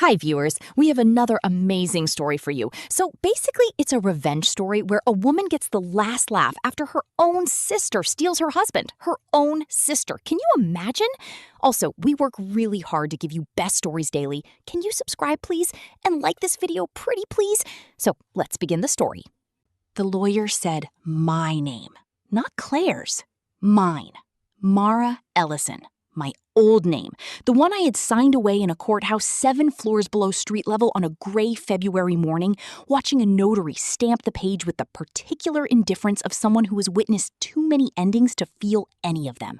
Hi, viewers. We have another amazing story for you. So basically, it's a revenge story where a woman gets the last laugh after her own sister steals her husband. Her own sister. Can you imagine? Also, we work really hard to give you best stories daily. Can you subscribe, please? And like this video, pretty please? So let's begin the story. The lawyer said my name, not Claire's. Mine. Mara Ellison. My old name, the one I had signed away in a courthouse 7 floors below street level on a gray February morning, watching a notary stamp the page with the particular indifference of someone who has witnessed too many endings to feel any of them.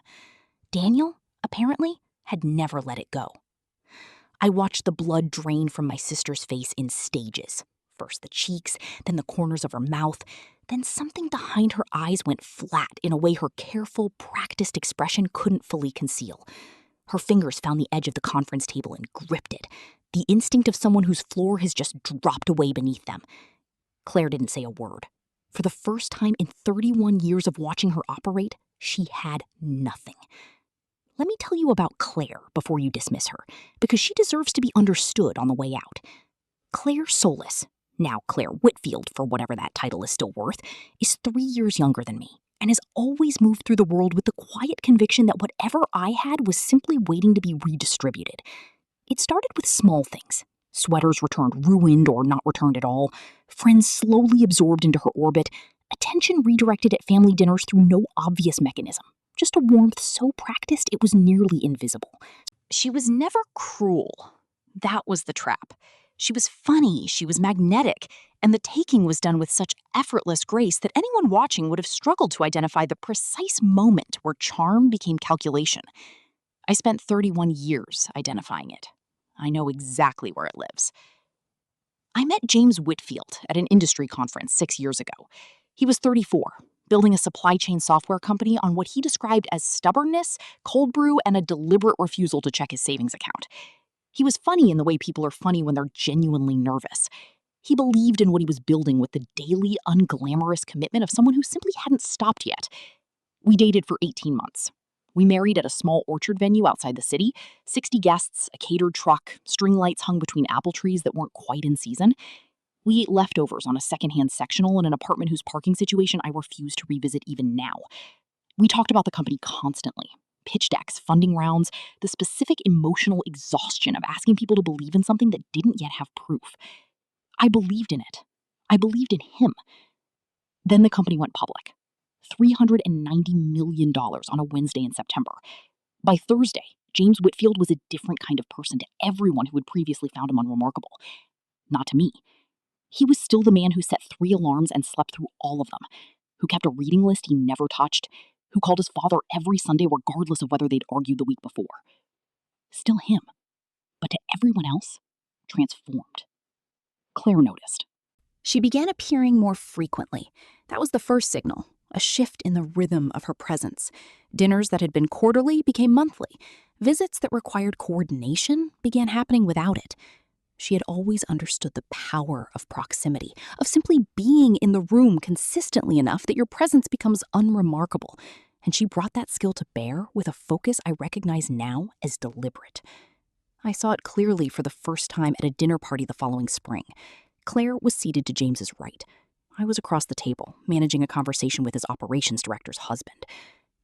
Daniel, apparently, had never let it go. I watched the blood drain from my sister's face in stages. First the cheeks, then the corners of her mouth. Then something behind her eyes went flat in a way her careful, practiced expression couldn't fully conceal. Her fingers found the edge of the conference table and gripped it, the instinct of someone whose floor has just dropped away beneath them. Claire didn't say a word. For the first time in 31 years of watching her operate, she had nothing. Let me tell you about Claire before you dismiss her, because she deserves to be understood on the way out. Claire Solis, now Claire Whitfield for whatever that title is still worth, is 3 years younger than me and has always moved through the world with the quiet conviction that whatever I had was simply waiting to be redistributed. It started with small things. Sweaters returned ruined or not returned at all, friends slowly absorbed into her orbit, attention redirected at family dinners through no obvious mechanism, just a warmth so practiced it was nearly invisible. She was never cruel. That was the trap. She was funny, she was magnetic, and the taking was done with such effortless grace that anyone watching would have struggled to identify the precise moment where charm became calculation. I spent 31 years identifying it. I know exactly where it lives. I met James Whitfield at an industry conference 6 years ago. He was 34, building a supply chain software company on what he described as stubbornness, cold brew, and a deliberate refusal to check his savings account. He was funny in the way people are funny when they're genuinely nervous. He believed in what he was building with the daily, unglamorous commitment of someone who simply hadn't stopped yet. We dated for 18 months. We married at a small orchard venue outside the city, 60 guests, a catered truck, string lights hung between apple trees that weren't quite in season. We ate leftovers on a secondhand sectional in an apartment whose parking situation I refuse to revisit even now. We talked about the company constantly. Pitch decks, funding rounds, the specific emotional exhaustion of asking people to believe in something that didn't yet have proof. I believed in it. I believed in him. Then the company went public. $390 million on a Wednesday in September. By Thursday, James Whitfield was a different kind of person to everyone who had previously found him unremarkable. Not to me. He was still the man who set 3 alarms and slept through all of them, who kept a reading list he never touched, who called his father every Sunday regardless of whether they'd argued the week before. Still him. But to everyone else, transformed. Claire noticed. She began appearing more frequently. That was the first signal, a shift in the rhythm of her presence. Dinners that had been quarterly became monthly. Visits that required coordination began happening without it. She had always understood the power of proximity, of simply being in the room consistently enough that your presence becomes unremarkable. And she brought that skill to bear with a focus I recognize now as deliberate. I saw it clearly for the first time at a dinner party the following spring. Claire was seated to James's right. I was across the table, managing a conversation with his operations director's husband.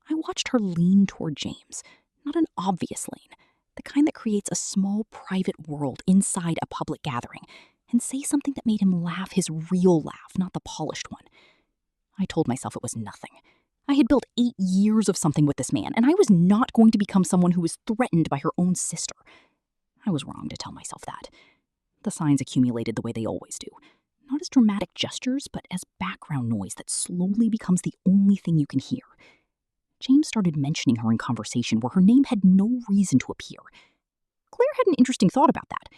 I watched her lean toward James, not an obvious lean, the kind that creates a small private world inside a public gathering, and say something that made him laugh his real laugh, not the polished one. I told myself it was nothing. I had built 8 years of something with this man, and I was not going to become someone who was threatened by her own sister. I was wrong to tell myself that. The signs accumulated the way they always do. Not as dramatic gestures, but as background noise that slowly becomes the only thing you can hear. James started mentioning her in conversation where her name had no reason to appear. Claire had an interesting thought about that.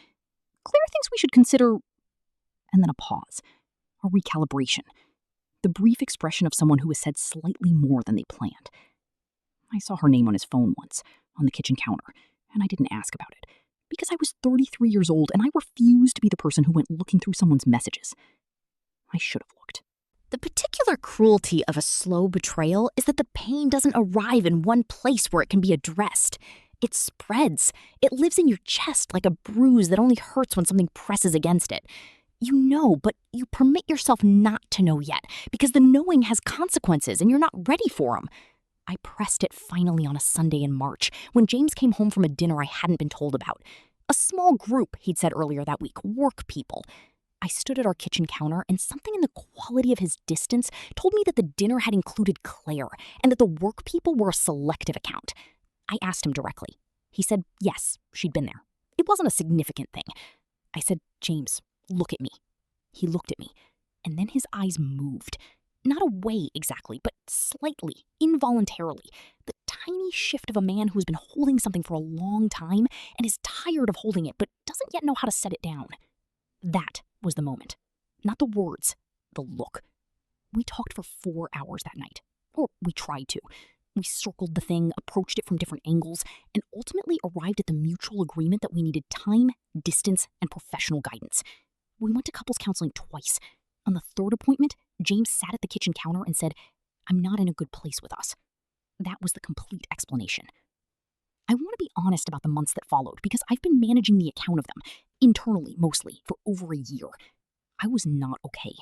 Claire thinks we should consider... And then a pause. A recalibration. The brief expression of someone who has said slightly more than they planned. I saw her name on his phone once, on the kitchen counter, and I didn't ask about it. Because I was 33 years old and I refused to be the person who went looking through someone's messages. I should have looked. The particular cruelty of a slow betrayal is that the pain doesn't arrive in one place where it can be addressed. It spreads. It lives in your chest like a bruise that only hurts when something presses against it. You know, but you permit yourself not to know yet because the knowing has consequences and you're not ready for them. I pressed it finally on a Sunday in March when James came home from a dinner I hadn't been told about. A small group, he'd said earlier that week, work people. I stood at our kitchen counter and something in the quality of his distance told me that the dinner had included Claire and that the work people were a selective account. I asked him directly. He said yes, she'd been there. It wasn't a significant thing. I said, James, look at me. He looked at me, and then his eyes moved. Not away exactly, but slightly, involuntarily. The tiny shift of a man who's been holding something for a long time and is tired of holding it, but doesn't yet know how to set it down. That was the moment. Not the words, the look. We talked for 4 hours that night. Or we tried to. We circled the thing, approached it from different angles, and ultimately arrived at the mutual agreement that we needed time, distance, and professional guidance. We went to couples counseling twice. On the third appointment, James sat at the kitchen counter and said, I'm not in a good place with us. That was the complete explanation. I want to be honest about the months that followed because I've been managing the account of them, internally mostly, for over a year. I was not okay.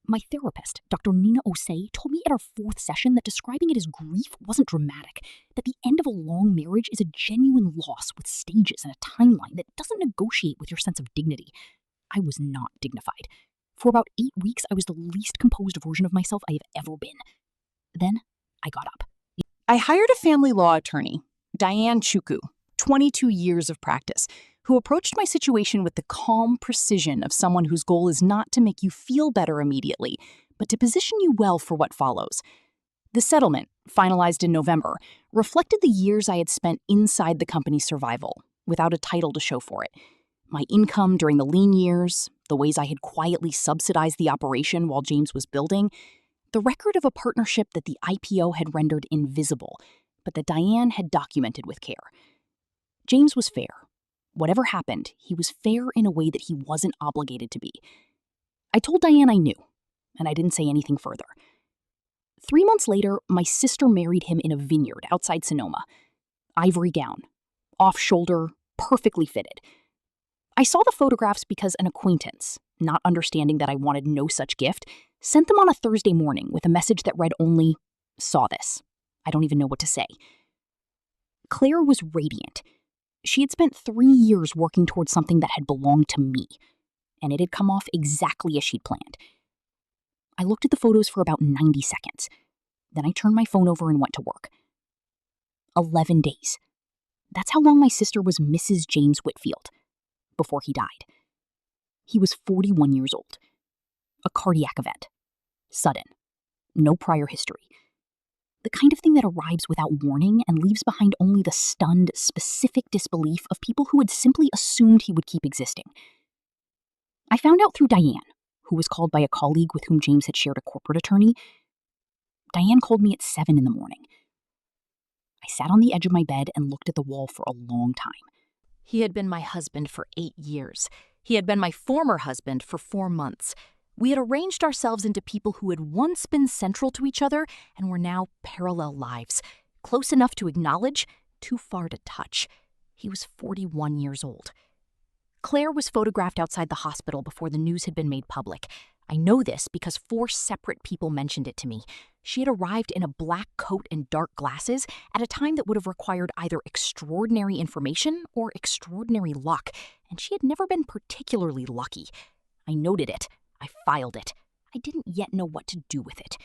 My therapist, Dr. Nina Osei, told me at our 4th session that describing it as grief wasn't dramatic, that the end of a long marriage is a genuine loss with stages and a timeline that doesn't negotiate with your sense of dignity. I was not dignified. For about 8 weeks, I was the least composed version of myself I have ever been. Then, I got up. I hired a family law attorney, Diane Chukwu, 22 years of practice, who approached my situation with the calm precision of someone whose goal is not to make you feel better immediately, but to position you well for what follows. The settlement, finalized in November, reflected the years I had spent inside the company's survival, without a title to show for it. My income during the lean years, the ways I had quietly subsidized the operation while James was building, the record of a partnership that the IPO had rendered invisible, but that Diane had documented with care. James was fair. Whatever happened, he was fair in a way that he wasn't obligated to be. I told Diane I knew, and I didn't say anything further. 3 months later, my sister married him in a vineyard outside Sonoma. Ivory gown, off-shoulder, perfectly fitted. I saw the photographs because an acquaintance, not understanding that I wanted no such gift, sent them on a Thursday morning with a message that read only, saw this. I don't even know what to say. Claire was radiant. She had spent 3 years working towards something that had belonged to me, and it had come off exactly as she'd planned. I looked at the photos for about 90 seconds. Then I turned my phone over and went to work. 11 days. That's how long my sister was Mrs. James Whitfield before he died. He was 41 years old. A cardiac event. Sudden. No prior history. The kind of thing that arrives without warning and leaves behind only the stunned, specific disbelief of people who had simply assumed he would keep existing. I found out through Diane, who was called by a colleague with whom James had shared a corporate attorney. Diane called me at 7 in the morning. I sat on the edge of my bed and looked at the wall for a long time. He had been my husband for 8 years. He had been my former husband for 4 months. We had arranged ourselves into people who had once been central to each other and were now parallel lives, close enough to acknowledge, too far to touch. He was 41 years old. Claire was photographed outside the hospital before the news had been made public. I know this because 4 separate people mentioned it to me. She had arrived in a black coat and dark glasses at a time that would have required either extraordinary information or extraordinary luck, and she had never been particularly lucky. I noted it. I filed it. I didn't yet know what to do with it.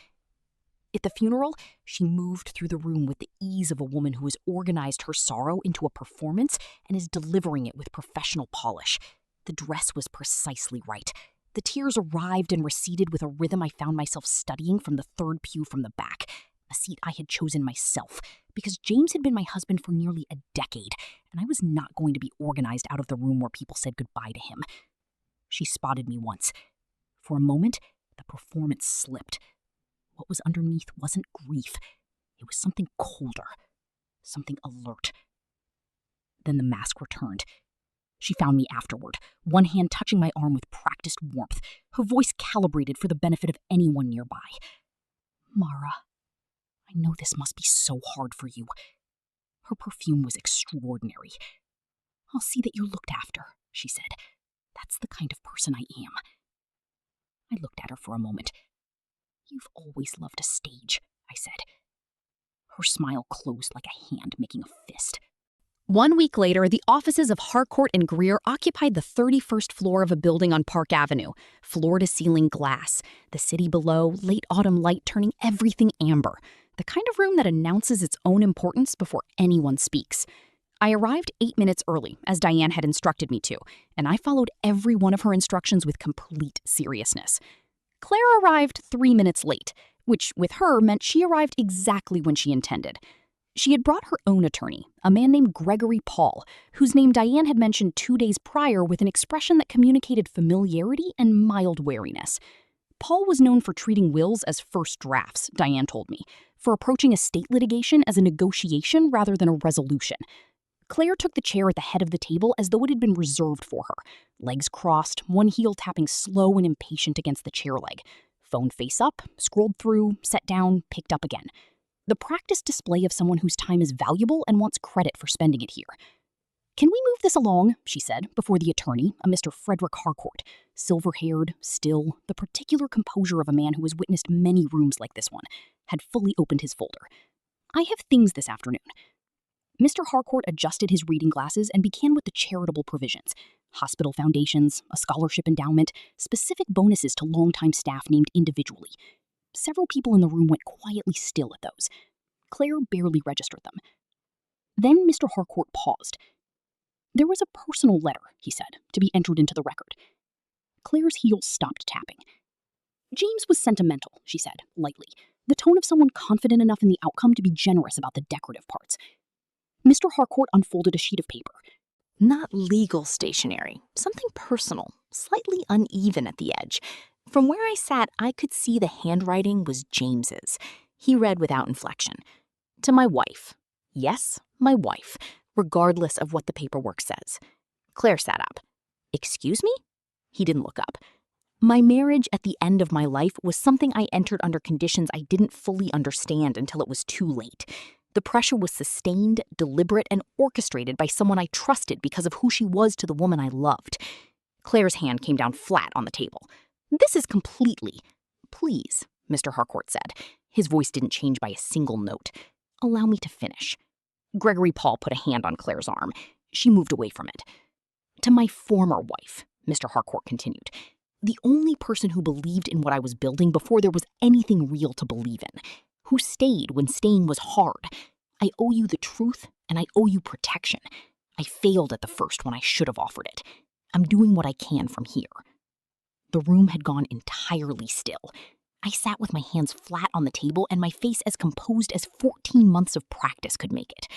At the funeral, she moved through the room with the ease of a woman who has organized her sorrow into a performance and is delivering it with professional polish. The dress was precisely right. The tears arrived and receded with a rhythm I found myself studying from the third pew from the back, a seat I had chosen myself, because James had been my husband for nearly a decade, and I was not going to be organized out of the room where people said goodbye to him. She spotted me once. For a moment, the performance slipped. What was underneath wasn't grief. It was something colder, something alert. Then the mask returned. She found me afterward, one hand touching my arm with practiced warmth, her voice calibrated for the benefit of anyone nearby. Mara, I know this must be so hard for you. Her perfume was extraordinary. "I'll see that you're looked after," she said. "That's the kind of person I am." I looked at her for a moment. "You've always loved a stage," I said. Her smile closed like a hand making a fist. 1 week later, the offices of Harcourt and Greer occupied the 31st floor of a building on Park Avenue, floor-to-ceiling glass, the city below, late autumn light turning everything amber, the kind of room that announces its own importance before anyone speaks. I arrived 8 minutes early, as Diane had instructed me to, and I followed every one of her instructions with complete seriousness. Claire arrived 3 minutes late, which with her meant she arrived exactly when she intended. She had brought her own attorney, a man named Gregory Paul, whose name Diane had mentioned 2 days prior with an expression that communicated familiarity and mild wariness. Paul was known for treating wills as first drafts, Diane told me, for approaching estate litigation as a negotiation rather than a resolution. Claire took the chair at the head of the table as though it had been reserved for her, legs crossed, one heel tapping slow and impatient against the chair leg. Phone face up, scrolled through, set down, picked up again. The practiced display of someone whose time is valuable and wants credit for spending it here. "Can we move this along?" she said, before the attorney, a Mr. Frederick Harcourt, silver-haired, still, the particular composure of a man who has witnessed many rooms like this one, had fully opened his folder. "I have things this afternoon." Mr. Harcourt adjusted his reading glasses and began with the charitable provisions: hospital foundations, a scholarship endowment, specific bonuses to longtime staff named individually. Several people in the room went quietly still at those. Claire barely registered them. Then Mr. Harcourt paused. "There was a personal letter," he said, "to be entered into the record." Claire's heels stopped tapping. "James was sentimental," she said, lightly, the tone of someone confident enough in the outcome to be generous about the decorative parts. Mr. Harcourt unfolded a sheet of paper. Not legal stationery, something personal, slightly uneven at the edge. From where I sat, I could see the handwriting was James's. He read without inflection. "To my wife." Yes, my wife, regardless of what the paperwork says. Claire sat up. "Excuse me?" He didn't look up. My marriage at the end of my life was something I entered under conditions I didn't fully understand until it was too late. The pressure was sustained, deliberate, and orchestrated by someone I trusted because of who she was to the woman I loved. Claire's hand came down flat on the table. "This is completely—" "Please," Mr. Harcourt said. His voice didn't change by a single note. "Allow me to finish." Gregory Paul put a hand on Claire's arm. She moved away from it. "To my former wife," Mr. Harcourt continued. "The only person who believed in what I was building before there was anything real to believe in. Who stayed when staying was hard. I owe you the truth, and I owe you protection. I failed at the first when I should have offered it. I'm doing what I can from here." The room had gone entirely still. I sat with my hands flat on the table and my face as composed as 14 months of practice could make it.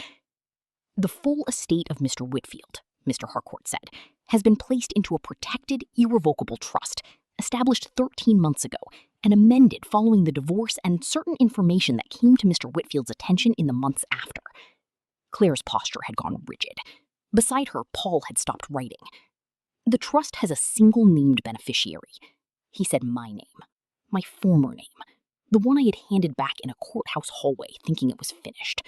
"The full estate of Mr. Whitfield," Mr. Harcourt said, "has been placed into a protected, irrevocable trust, established 13 months ago, and amended following the divorce and certain information that came to Mr. Whitfield's attention in the months after." Claire's posture had gone rigid. Beside her, Paul had stopped writing. "The trust has a single named beneficiary." He said my name, my former name, the one I had handed back in a courthouse hallway thinking it was finished.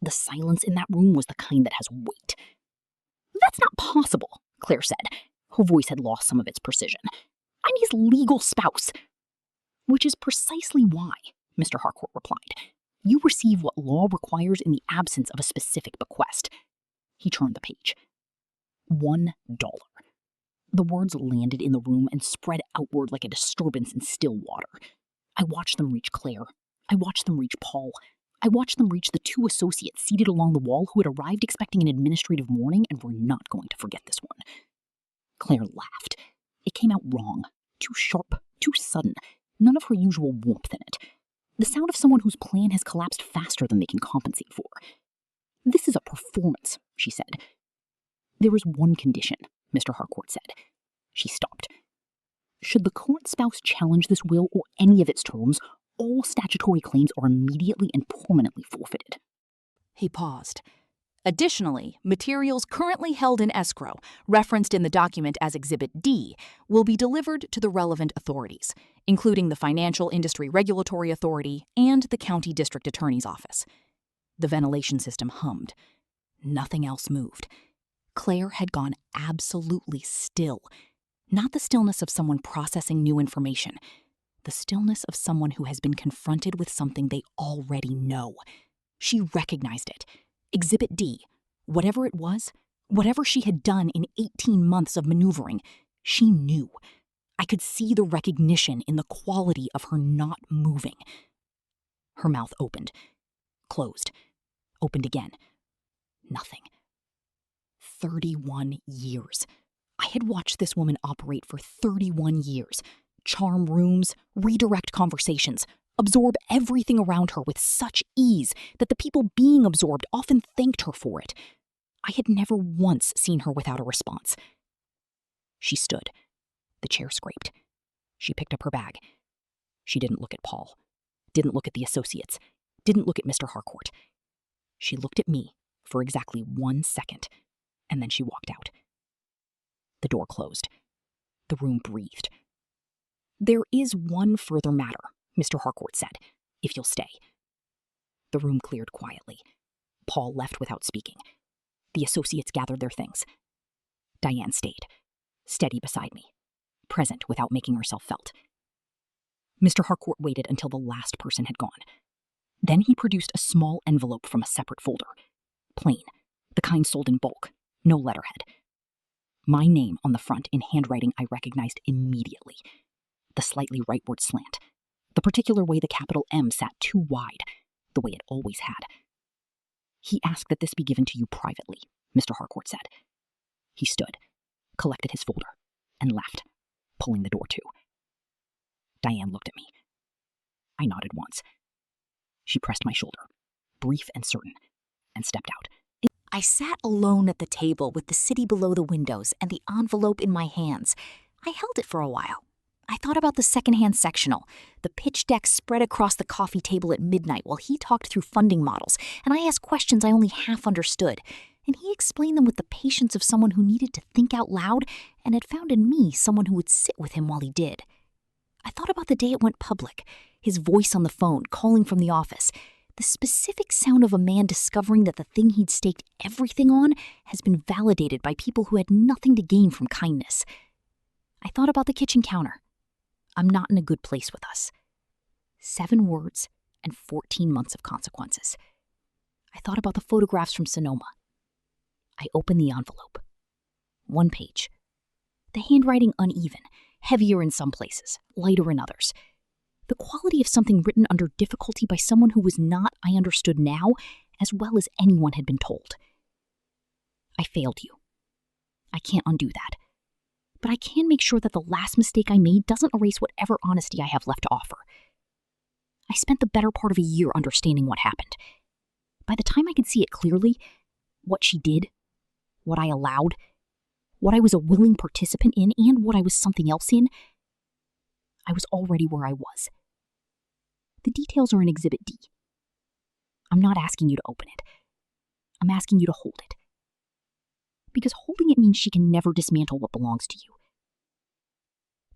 The silence in that room was the kind that has weight. "That's not possible," Claire said. Her voice had lost some of its precision. "I'm his legal spouse." "Which is precisely why," Mr. Harcourt replied. "You receive what law requires in the absence of a specific bequest." He turned the page. $1. The words landed in the room and spread outward like a disturbance in still water. I watched them reach Claire. I watched them reach Paul. I watched them reach the 2 associates seated along the wall who had arrived expecting an administrative warning and were not going to forget this one. Claire laughed. It came out wrong. Too sharp, too sudden. None of her usual warmth in it. The sound of someone whose plan has collapsed faster than they can compensate for. "This is a performance," she said. "There is one condition," Mr. Harcourt said. She stopped. "Should the current spouse challenge this will or any of its terms, all statutory claims are immediately and permanently forfeited." He paused. "Additionally, materials currently held in escrow, referenced in the document as Exhibit D, will be delivered to the relevant authorities, including the Financial Industry Regulatory Authority and the County District Attorney's Office." The ventilation system hummed. Nothing else moved. Claire had gone absolutely still. Not the stillness of someone processing new information. The stillness of someone who has been confronted with something they already know. She recognized it. Exhibit D. Whatever it was, whatever she had done in 18 months of maneuvering, she knew. I could see the recognition in the quality of her not moving. Her mouth opened, closed, opened again. Nothing. 31 years. I had watched this woman operate for 31 years. Charm rooms, redirect conversations, absorb everything around her with such ease that the people being absorbed often thanked her for it. I had never once seen her without a response. She stood. The chair scraped. She picked up her bag. She didn't look at Paul. Didn't look at the associates. Didn't look at Mr. Harcourt. She looked at me for exactly 1 second, and then she walked out. The door closed. The room breathed. "There is one further matter," Mr. Harcourt said, "if you'll stay." The room cleared quietly. Paul left without speaking. The associates gathered their things. Diane stayed, steady beside me, present without making herself felt. Mr. Harcourt waited until the last person had gone. Then he produced a small envelope from a separate folder. Plain, the kind sold in bulk, no letterhead. My name on the front in handwriting I recognized immediately. The slightly rightward slant. The particular way the capital M sat too wide, the way it always had. "He asked that this be given to you privately," Mr. Harcourt said. He stood, collected his folder, and left, pulling the door to. Diane looked at me. I nodded once. She pressed my shoulder, brief and certain, and stepped out. I sat alone at the table with the city below the windows and the envelope in my hands. I held it for a while. I thought about the secondhand sectional, the pitch deck spread across the coffee table at midnight while he talked through funding models, and I asked questions I only half understood, and he explained them with the patience of someone who needed to think out loud and had found in me someone who would sit with him while he did. I thought about the day it went public, his voice on the phone, calling from the office, the specific sound of a man discovering that the thing he'd staked everything on has been validated by people who had nothing to gain from kindness. I thought about the kitchen counter. I'm not in a good place with us. 7 words and 14 months of consequences. I thought about the photographs from Sonoma. I opened the envelope. 1 page. The handwriting uneven, heavier in some places, lighter in others. The quality of something written under difficulty by someone who was not, I understood now, as well as anyone had been told. I failed you. I can't undo that. But I can make sure that the last mistake I made doesn't erase whatever honesty I have left to offer. I spent the better part of a year understanding what happened. By the time I could see it clearly, what she did, what I allowed, what I was a willing participant in, and what I was something else in, I was already where I was. The details are in Exhibit D. I'm not asking you to open it. I'm asking you to hold it. Because holding it means she can never dismantle what belongs to you.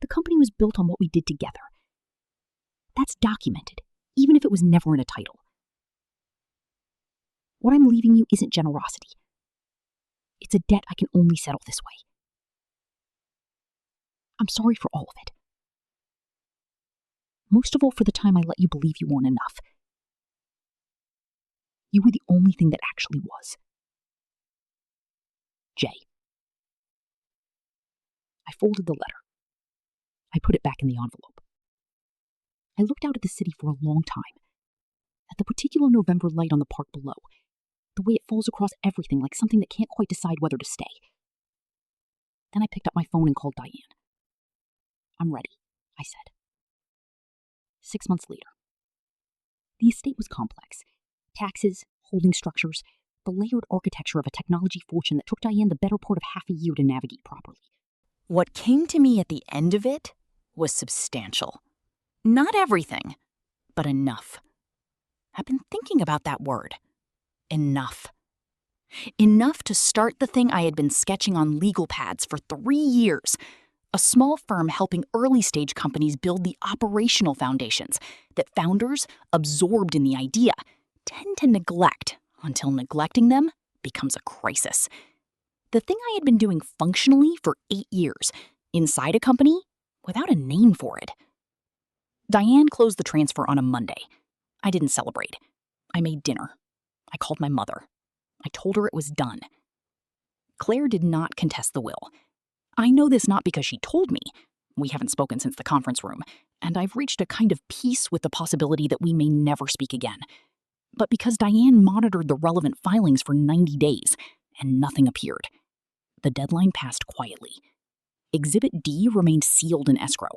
The company was built on what we did together. That's documented, even if it was never in a title. What I'm leaving you isn't generosity. It's a debt I can only settle this way. I'm sorry for all of it. Most of all for the time I let you believe you weren't enough. You were the only thing that actually was. Jay. I folded the letter. I put it back in the envelope. I looked out at the city for a long time, at the particular November light on the park below, the way it falls across everything like something that can't quite decide whether to stay. Then I picked up my phone and called Diane. I'm ready, I said. 6 months later. The estate was complex. Taxes, holding structures, the layered architecture of a technology fortune that took Diane the better part of half a year to navigate properly. What came to me at the end of it was substantial. Not everything, but enough. I've been thinking about that word. Enough. Enough to start the thing I had been sketching on legal pads for 3 years. A small firm helping early-stage companies build the operational foundations that founders, absorbed in the idea, tend to neglect until neglecting them becomes a crisis. The thing I had been doing functionally for 8 years, inside a company, without a name for it. Diane closed the transfer on a Monday. I didn't celebrate. I made dinner. I called my mother. I told her it was done. Claire did not contest the will. I know this not because she told me. We haven't spoken since the conference room, and I've reached a kind of peace with the possibility that we may never speak again. But because Diane monitored the relevant filings for 90 days, and nothing appeared. The deadline passed quietly. Exhibit D remained sealed in escrow,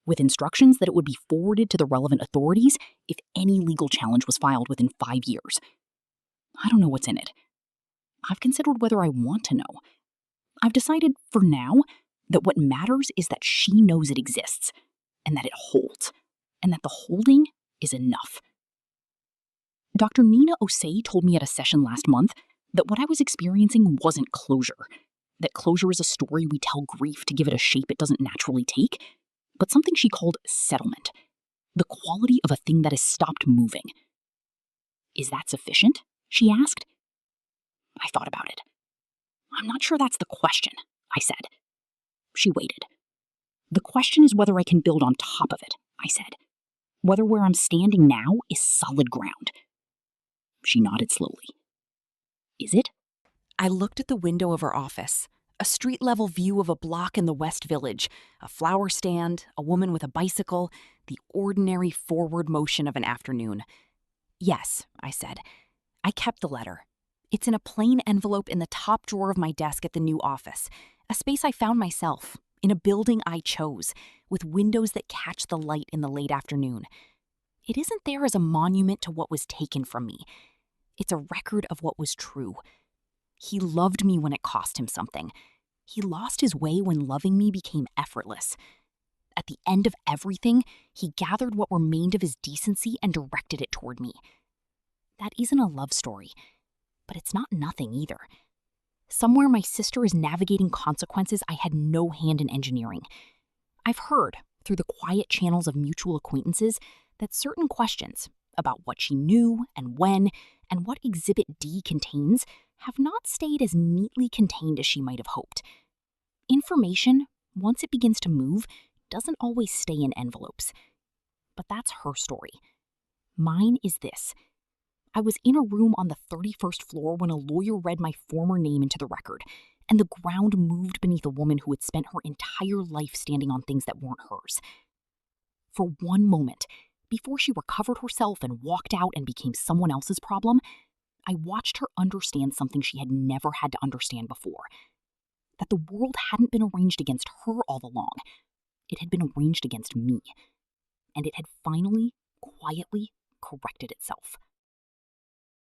with instructions that it would be forwarded to the relevant authorities if any legal challenge was filed within 5 years. I don't know what's in it. I've considered whether I want to know. I've decided, for now, that what matters is that she knows it exists, and that it holds, and that the holding is enough. Dr. Nina Osei told me at a session last month that what I was experiencing wasn't closure, that closure is a story we tell grief to give it a shape it doesn't naturally take, but something she called settlement, the quality of a thing that has stopped moving. Is that sufficient? She asked. I thought about it. I'm not sure that's the question, I said. She waited. The question is whether I can build on top of it, I said. Whether where I'm standing now is solid ground. She nodded slowly. Is it? I looked at the window of her office, a street-level view of a block in the West Village, a flower stand, a woman with a bicycle, the ordinary forward motion of an afternoon. Yes, I said. I kept the letter. It's in a plain envelope in the top drawer of my desk at the new office, a space I found myself, in a building I chose, with windows that catch the light in the late afternoon. It isn't there as a monument to what was taken from me. It's a record of what was true. He loved me when it cost him something. He lost his way when loving me became effortless. At the end of everything, he gathered what remained of his decency and directed it toward me. That isn't a love story, but it's not nothing either. Somewhere my sister is navigating consequences I had no hand in engineering. I've heard, through the quiet channels of mutual acquaintances, that certain questions about what she knew and when and what Exhibit D contains have not stayed as neatly contained as she might have hoped. Information, once it begins to move, doesn't always stay in envelopes. But that's her story. Mine is this. I was in a room on the 31st floor when a lawyer read my former name into the record, and the ground moved beneath a woman who had spent her entire life standing on things that weren't hers. For one moment, before she recovered herself and walked out and became someone else's problem, I watched her understand something she had never had to understand before. That the world hadn't been arranged against her all along. It had been arranged against me. And it had finally, quietly corrected itself.